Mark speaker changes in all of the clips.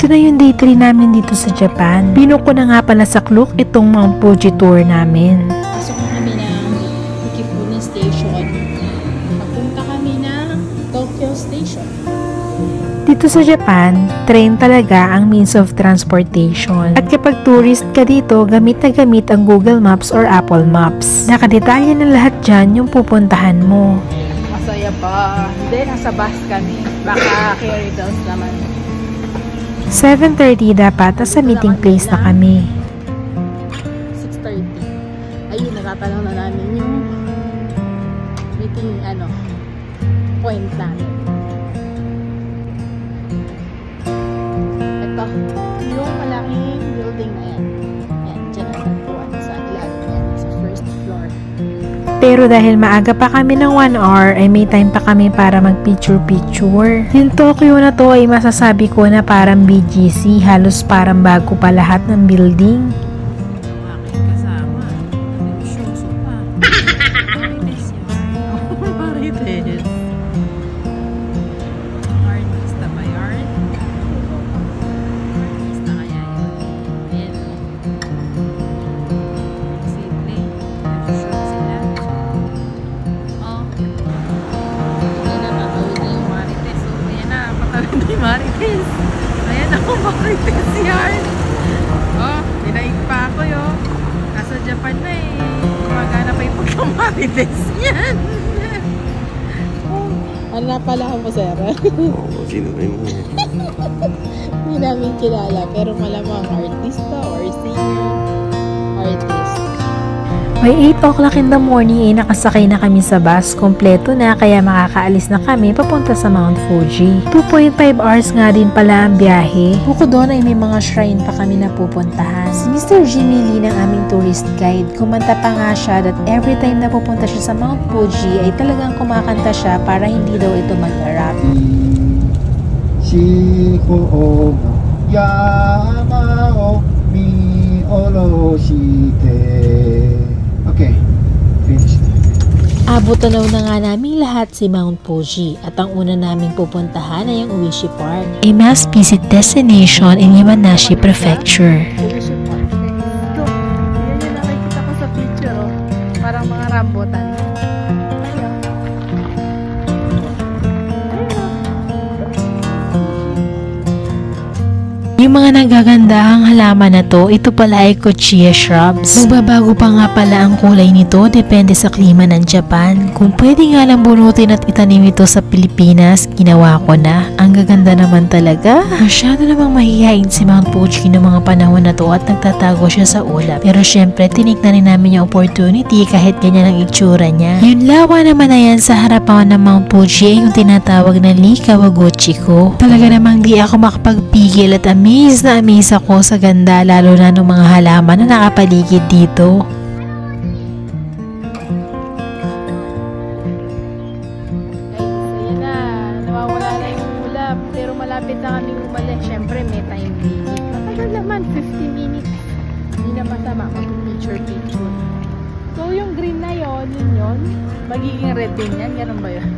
Speaker 1: Ito na yung day 3 namin dito sa Japan. Binuko ko na nga pala sa Klook itong Mount Fuji tour namin.
Speaker 2: Pasok na kami ng Fuji Station. Papunta kami ng Tokyo Station.
Speaker 1: Dito sa Japan, train talaga ang means of transportation. At kapag tourist ka dito, gamit na gamit ang Google Maps or Apple Maps. Nakadetalya na lahat dyan yung pupuntahan mo.
Speaker 2: Masaya pa. Hindi, nasa bus kami. Baka carry bills naman.
Speaker 1: 7:30 dapat sa meeting place na kami.
Speaker 2: 6:30. Ayun, natatanong na namin yung meeting, point namin. Ito, yung malaking building na yan. Yan, dyan ang tagpuan sa ilalim yan, sa first floor.
Speaker 1: Pero dahil maaga pa kami ng 1 hour, ay may time pa kami para mag-picture-picture. Yung Tokyo na to ay masasabi ko na parang BGC, halos parang bago pa lahat ng building.
Speaker 2: Marites. Ayan ako, Marites yarn. Oh, dinaig pa ako yo. Nasa Japan na eh. Kumagana pa yung pagka-Marites yan. Ano pala mo, sir?
Speaker 3: Oo, kinamay mo.
Speaker 2: Hindi namin kilala, pero malamang artista or singer. Artist.
Speaker 1: By 8 o'clock in the morning ay nakasakay na kami sa bus. Kompleto na kaya makakaalis na kami papunta sa Mount Fuji. 2.5 hours nga din pala ang biyahe. Bukod doon ay may mga shrine pa kami na pupuntahan. Si Mr. Jimmy Lee ng aming tourist guide, kumanta pa nga siya that every time na pupunta siya sa Mount Fuji ay talagang kumakanta siya para hindi daw ito mag-rap.
Speaker 4: Shiko Yama o mi oroshite. Okay, finished.
Speaker 1: Abot tanaw na nga namin lahat si Mount Fuji at ang una naming pupuntahan ay ang Uishi Park, a must-visit destination in Yamanashi Prefecture.
Speaker 2: Uishi Park. Ito, yan yung nakikita ko sa picture, oh. Parang mga rambutan.
Speaker 1: Yung mga nagagandahang halaman na to, ito pala ay Kochia shrubs. Magbabago pa nga pala ang kulay nito depende sa klima ng Japan. Kung pwede nga lang bunutin at itanim ito sa Pilipinas, ginawa ko na. Ang gaganda naman talaga. Masyado namang mahihain si Mount Fuji noong mga panahon na to at nagtatago siya sa ulap. Pero syempre, tiniknan rin namin yung opportunity kahit ganyan ang itsura niya. Yung lawa naman na yan sa harapan ng Mount Fuji ay yung tinatawag na Lake Kawaguchi ko. Talaga namang di ako makapagpigil at amaze na amaze ako sa ganda lalo na ng mga halaman na nakapaligid dito.
Speaker 2: Ayan na, nawawala na yung ulap pero malapit na kami umalis. Syempre may time limit. Matagal naman, 50 minutes. Hindi na masama mag-picture. So yung green na yun, magiging red din yan. Ganun ba yun?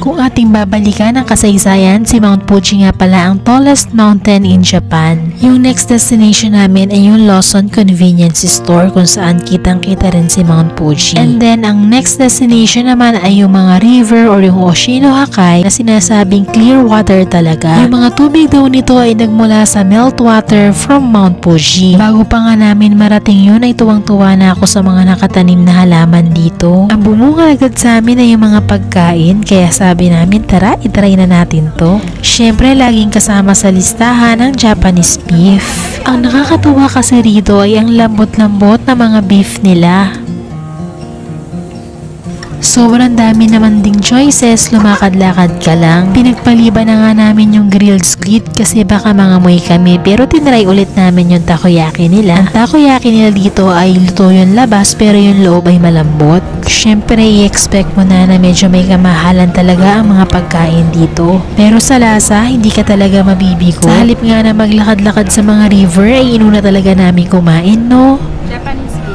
Speaker 1: Kung ating babalikan ang kasaysayan, si Mount Fuji nga pala ang tallest mountain in Japan. Yung next destination namin ay yung Lawson Convenience Store kung saan kitang-kita rin si Mount Fuji. And then, ang next destination naman ay yung mga river or yung Oshinohakai na sinasabing clear water talaga. Yung mga tubig daw nito ay nagmula sa meltwater from Mount Fuji. Bago pa nga namin marating yun ay tuwang-tuwa na ako sa mga nakatanim na halaman dito. Ang bumunga agad sa amin ay yung mga pagkain kaya sabi namin tara, itry na natin to. Syempre, laging kasama sa listahan ang Japanese beef. Ang nakakatuwa kasi rito ay ang lambot-lambot na mga beef nila. Sobrang dami naman ding choices, lumakad-lakad ka lang. Pinagpaliban na nga namin yung grilled squid kasi baka mangamoy kami pero tinry ulit namin yung takoyaki nila. Ang takoyaki nila dito ay luto yung labas pero yung loob ay malambot. Syempre, i-expect mo na medyo may kamahalan talaga ang mga pagkain dito. Pero sa lasa, hindi ka talaga mabibigo. Sa halip nga na maglakad-lakad sa mga river ay inuna talaga namin kumain, no?
Speaker 2: Japanese beef.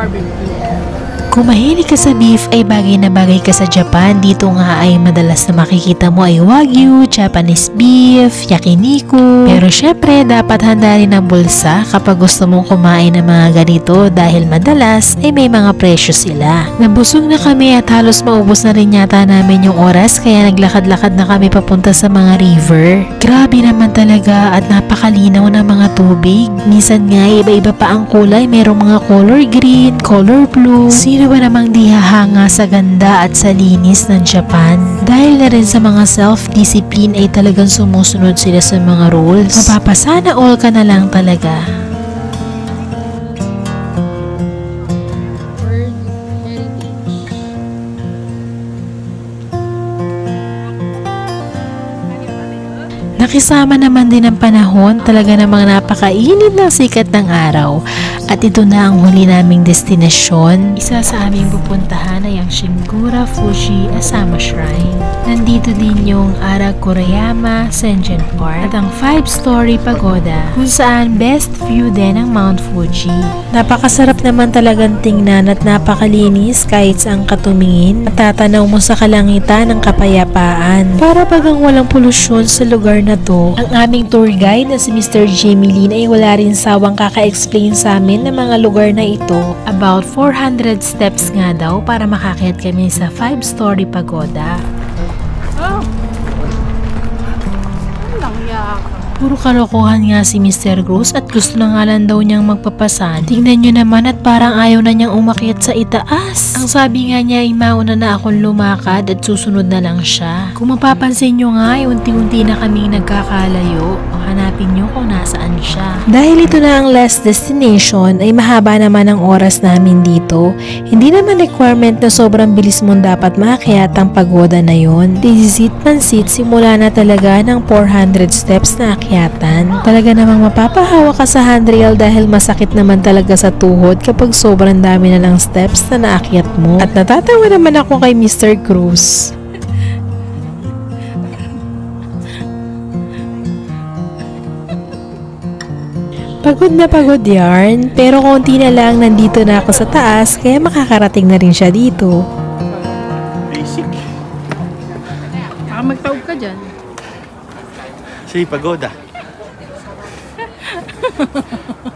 Speaker 2: barbecue.
Speaker 1: Kung mahilig ka sa beef ay bagay na bagay ka sa Japan. Dito nga ay madalas na makikita mo ay Wagyu, Japanese beef, yakiniku. Pero syempre dapat handa rin ang bulsa kapag gusto mong kumain ng mga ganito dahil madalas ay may mga presyo sila. Nabusog na kami at halos maubos na rin yata namin yung oras kaya naglakad-lakad na kami papunta sa mga river. Grabe naman talaga at napakalinaw ng mga tubig. Minsan nga iba-iba pa ang kulay. Merong mga color green, color blue. Sino ba namang di hahanga sa ganda at sa linis ng Japan? Dahil na rin sa mga self-discipline ay talagang sumusunod sila sa mga rules. Mapapasana all ka na lang talaga.
Speaker 2: World Heritage.
Speaker 1: Nakisama naman din ang panahon, talaga namang napakainit ng sikat ng araw. At ito na ang huli naming destinasyon. Isa sa aming pupuntahan ay ang Shingura Fuji Asama Shrine. Nandito din yung Arakurayama Senjen Park at ang 5-story pagoda kung saan best view din ang Mount Fuji. Napakasarap naman talagang tingnan at napakalinis kahit saan ka tumingin. Matatanaw mo sa kalangitan ng kapayapaan. Para bagang walang polusyon sa lugar na to. Ang aming tour guide na si Mr. Jamie Lin ay wala rin sawang kaka-explain sa amin ng mga lugar na ito. About 400 steps nga daw para makakyat kami sa 5-story pagoda.
Speaker 2: Oh! Walang yak.
Speaker 1: Puro kalokohan nga si Mr. Cruz at gusto na nga lang daw niyang magpapasan. Tingnan nyo naman at parang ayaw na niyang umakyat sa itaas. Ang sabi nga niya ay mauna na akong lumakad at susunod na lang siya. Kung mapapansin nyo nga ay unti-unti na kaming nagkakalayo. Hanapin nyo kung nasaan siya. Dahil ito na ang last destination ay mahaba naman ang oras namin dito. Hindi naman requirement na sobrang bilis mong dapat maakyat ang pagoda na yon. This is it pansit, simula na talaga ng 400 steps na akyatan. Talaga namang mapapahawa ka sa handrail dahil masakit naman talaga sa tuhod kapag sobrang dami na ng steps na naakyat mo. At natatawa naman ako kay Mr. Cruz. Pagod na pagod yarn, pero konti na lang nandito na ako sa taas kaya makakarating na rin siya dito.
Speaker 3: Basic.
Speaker 2: Baka magtaog ka dyan.
Speaker 3: Sige, pagoda.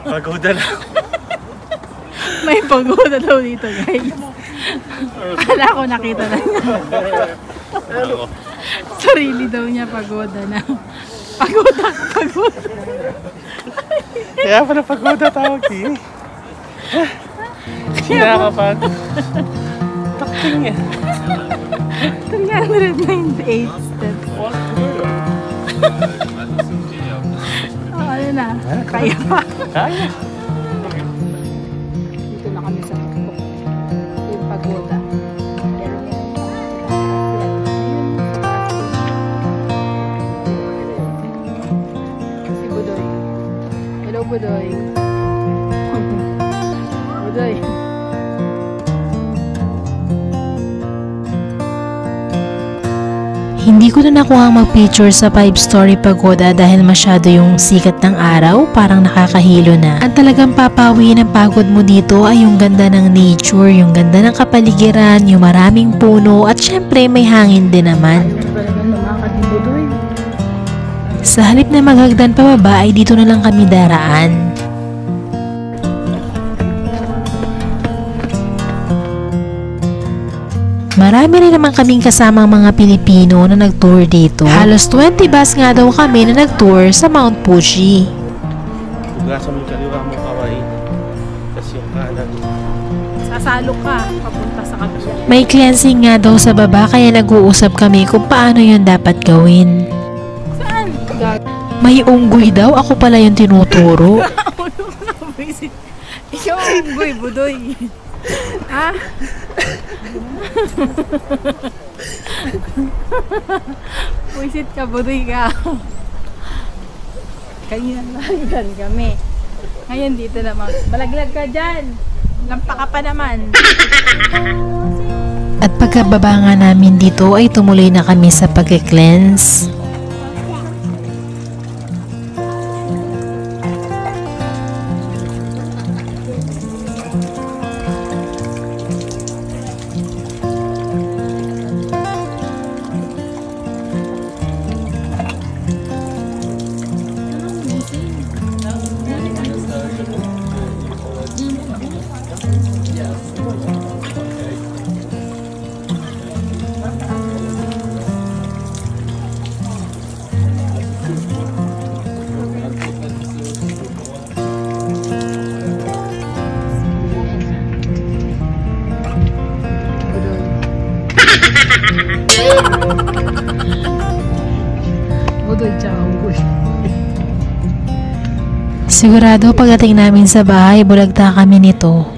Speaker 3: Pagoda lang.
Speaker 2: May pagoda daw dito, guys. Akala ko nakita na niya.
Speaker 3: Ako.
Speaker 2: Sarili daw niya pagoda na. Pagoda.
Speaker 3: Kaya pala pagoda tawag eh. Kinakapag. Takting niya.
Speaker 2: 398 steps. Ano na? Kaya pa.
Speaker 3: Kaya.
Speaker 2: Dito na kami sa tuktok. Yung pagoda. Pero meron pa. Si Budoy. Hello, Budoy. Budoy.
Speaker 1: Hindi ko na nakuha mag-picture sa 5-story pagoda dahil masyado yung sikat ng araw, parang nakakahilo na. At talagang papawi ng pagod mo dito ay yung ganda ng nature, yung ganda ng kapaligiran, yung maraming puno at syempre may hangin din naman.
Speaker 2: Ano ba naman lumakad ni Budoy?
Speaker 1: Sa halip na maghagdan pababa ay dito na lang kami daraan. Marami rin naman kaming kasamang mga Pilipino na nag-tour dito. Halos 20 bus nga daw kami na nag-tour sa Mount Fuji.
Speaker 3: Hugasan mo yung kaliwa mo kawain. Tapos yung kanan.
Speaker 2: Sasalo ka. Papunta sa kabila.
Speaker 1: May cleansing nga daw sa baba kaya nag-uusap kami kung paano yun dapat gawin.
Speaker 2: Saan?
Speaker 1: May unggoy daw, ako pala yung tinuturo.
Speaker 2: Ikaw ang unggoy, Budoy. Ha? Wisit ka, Budoy ka. Kanina malaglag kami. Ngayon dito naman. Malaglag ka dyan. Lampa ka pa naman.
Speaker 1: At pagkababa nga namin dito ay tumuloy na kami sa pag-cleanse. Sigurado pagdating namin sa bahay, bulagta kami nito.